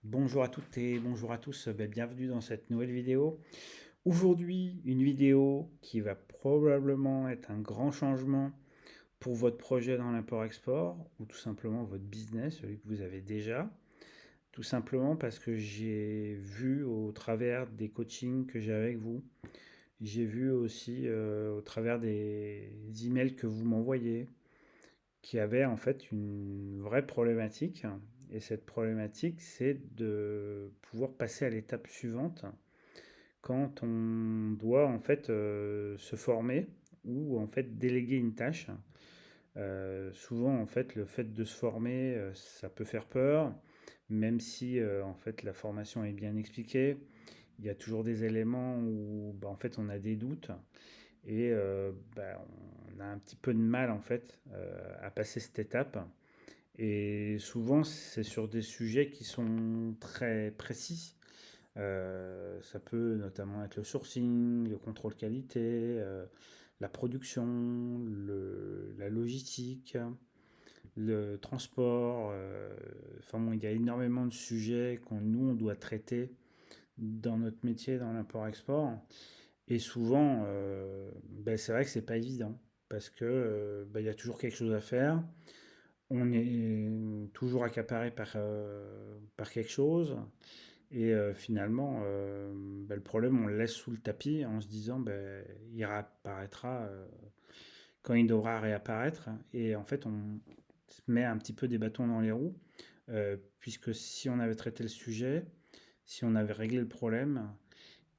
Bonjour à toutes et bonjour à tous, bienvenue dans cette nouvelle vidéo. Aujourd'hui, une vidéo qui va probablement être un grand changement pour votre projet dans l'import-export ou tout simplement votre business, celui que vous avez déjà. Tout simplement parce que j'ai vu au travers des coachings que j'ai avec vous, j'ai vu aussi au travers des emails que vous m'envoyez, qui avait en fait une vraie problématique. Et cette problématique, c'est de pouvoir passer à l'étape suivante quand on doit en fait se former ou en fait déléguer une tâche. Souvent en fait le fait de se former, ça peut faire peur, même si en fait la formation est bien expliquée. Il y a toujours des éléments où en fait on a des doutes et on a un petit peu de mal en fait à passer cette étape. Et souvent, c'est sur des sujets qui sont très précis. Ça peut notamment être le sourcing, le contrôle qualité, la production, la logistique, le transport. Enfin bon, il y a énormément de sujets qu'on doit traiter dans notre métier, dans l'import-export. Et souvent, c'est vrai que c'est pas évident parce que il y a toujours quelque chose à faire. On est toujours accaparé par quelque chose. Et finalement, le problème, on le laisse sous le tapis en se disant, il réapparaîtra quand il devra réapparaître. Et en fait, on se met un petit peu des bâtons dans les roues, puisque si on avait traité le sujet, si on avait réglé le problème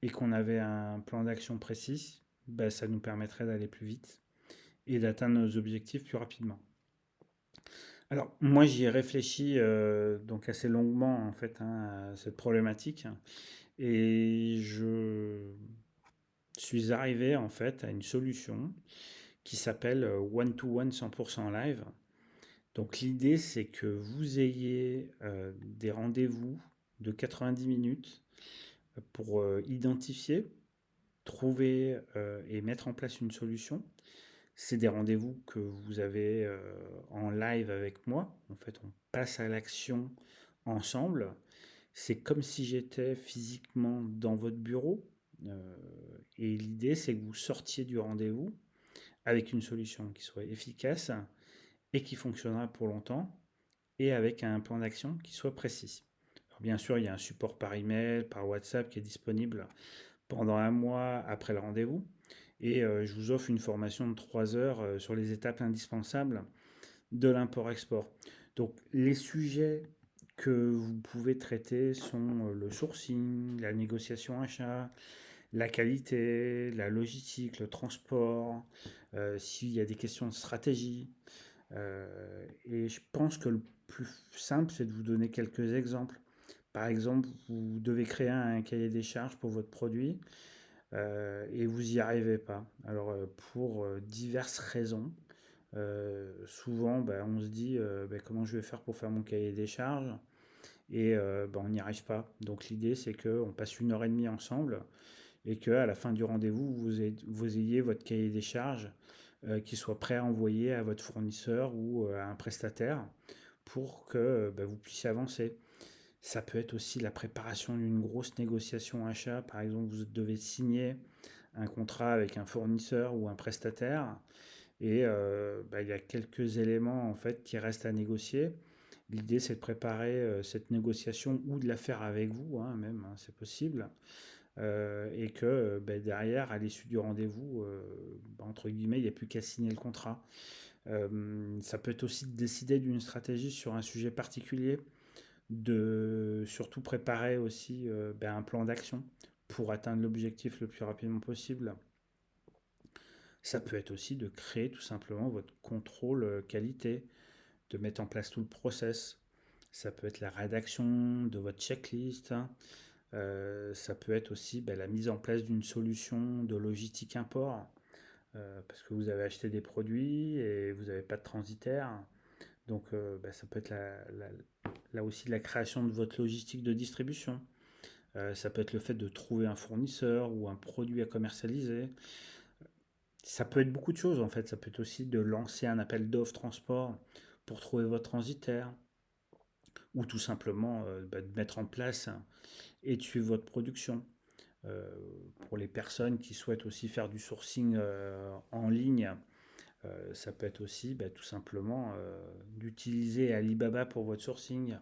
et qu'on avait un plan d'action précis, ça nous permettrait d'aller plus vite et d'atteindre nos objectifs plus rapidement. Alors, moi, j'y ai réfléchi donc assez longuement en fait à cette problématique et je suis arrivé en fait à une solution qui s'appelle One-to-One 100% Live. Donc, l'idée, c'est que vous ayez des rendez-vous de 90 minutes pour identifier, trouver et mettre en place une solution. C'est des rendez-vous que vous avez en live avec moi. En fait, on passe à l'action ensemble. C'est comme si j'étais physiquement dans votre bureau. Euh, et l'idée, c'est que vous sortiez du rendez-vous avec une solution qui soit efficace et qui fonctionnera pour longtemps et avec un plan d'action qui soit précis. Alors bien sûr, il y a un support par email, par WhatsApp qui est disponible pendant un mois après le rendez-vous. Et je vous offre une formation de 3 heures sur les étapes indispensables de l'import-export. Donc les sujets que vous pouvez traiter sont le sourcing, la négociation achat, la qualité, la logistique, le transport, s'il y a des questions de stratégie. Et je pense que le plus simple, c'est de vous donner quelques exemples. Par exemple, vous devez créer un cahier des charges pour votre produit et vous n'y arrivez pas. Alors, pour diverses raisons, souvent, on se dit comment je vais faire pour faire mon cahier des charges et on n'y arrive pas. Donc, l'idée, c'est qu'on passe 1 heure et demie ensemble et qu'à la fin du rendez-vous, vous ayez votre cahier des charges qui soit prêt à envoyer à votre fournisseur ou à un prestataire pour que vous puissiez avancer. Ça peut être aussi la préparation d'une grosse négociation achat. Par exemple, vous devez signer un contrat avec un fournisseur ou un prestataire et il y a quelques éléments en fait qui restent à négocier. L'idée c'est de préparer cette négociation ou de la faire avec vous, hein, même, hein, c'est possible. Et que derrière, à l'issue du rendez-vous, entre guillemets, il n'y a plus qu'à signer le contrat. Ça peut être aussi de décider d'une stratégie sur un sujet particulier, de surtout préparer aussi un plan d'action pour atteindre l'objectif le plus rapidement possible. Ça peut être aussi de créer tout simplement votre contrôle qualité, de mettre en place tout le process. Ça peut être la rédaction de votre checklist, hein. Ça peut être aussi la mise en place d'une solution de logistique import, parce que vous avez acheté des produits et vous n'avez pas de transitaire. Donc ça peut être là aussi la création de votre logistique de distribution. Ça peut être le fait de trouver un fournisseur ou un produit à commercialiser. Ça peut être beaucoup de choses en fait. Ça peut être aussi de lancer un appel d'offres transport pour trouver votre transitaire ou tout simplement de mettre en place et de suivre votre production. Euh, pour les personnes qui souhaitent aussi faire du sourcing en ligne, ça peut être aussi tout simplement d'utiliser Alibaba pour votre sourcing.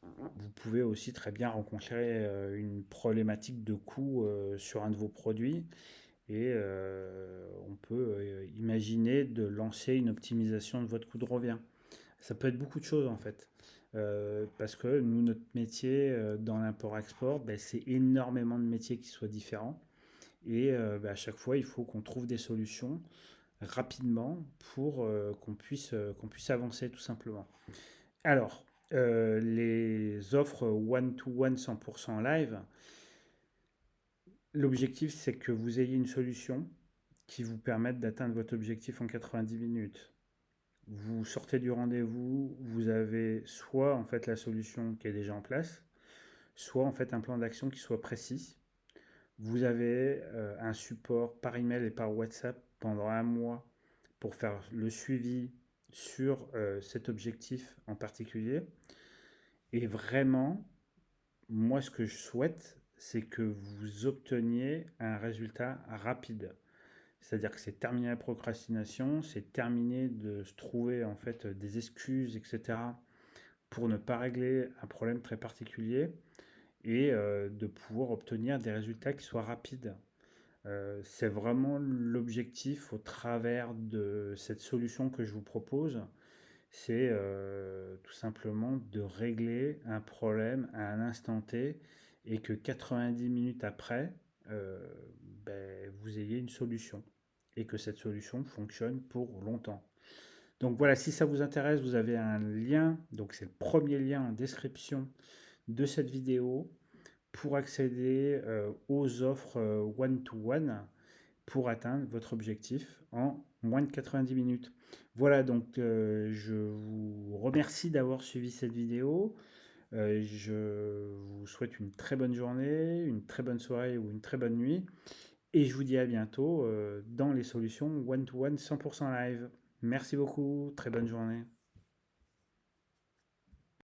Vous pouvez aussi très bien rencontrer une problématique de coût sur un de vos produits et on peut imaginer de lancer une optimisation de votre coût de revient. Ça peut être beaucoup de choses en fait. Parce que nous, notre métier dans l'import-export, c'est énormément de métiers qui soient différents. Et à chaque fois, il faut qu'on trouve des solutions rapidement pour qu'on puisse avancer tout simplement. Alors, les offres one-to-one 100% live, l'objectif c'est que vous ayez une solution qui vous permette d'atteindre votre objectif en 90 minutes. Vous sortez du rendez-vous, vous avez soit en fait la solution qui est déjà en place, soit en fait un plan d'action qui soit précis. Vous avez un support par email et par WhatsApp pendant un mois pour faire le suivi sur cet objectif en particulier. Et vraiment, moi ce que je souhaite, c'est que vous obteniez un résultat rapide. C'est-à-dire que c'est terminé la procrastination, c'est terminé de se trouver en fait des excuses, etc. pour ne pas régler un problème très particulier et de pouvoir obtenir des résultats qui soient rapides. C'est vraiment l'objectif au travers de cette solution que je vous propose. C'est tout simplement de régler un problème à un instant T et que 90 minutes après, euh, vous ayez une solution et que cette solution fonctionne pour longtemps. Donc voilà, si ça vous intéresse, vous avez un lien, donc c'est le premier lien en description de cette vidéo pour accéder aux offres one-to-one pour atteindre votre objectif en moins de 90 minutes. Voilà, donc je vous remercie d'avoir suivi cette vidéo. Je vous souhaite une très bonne journée, une très bonne soirée ou une très bonne nuit. Et je vous dis à bientôt dans les solutions one-to-one 100% live. Merci beaucoup, très bonne journée.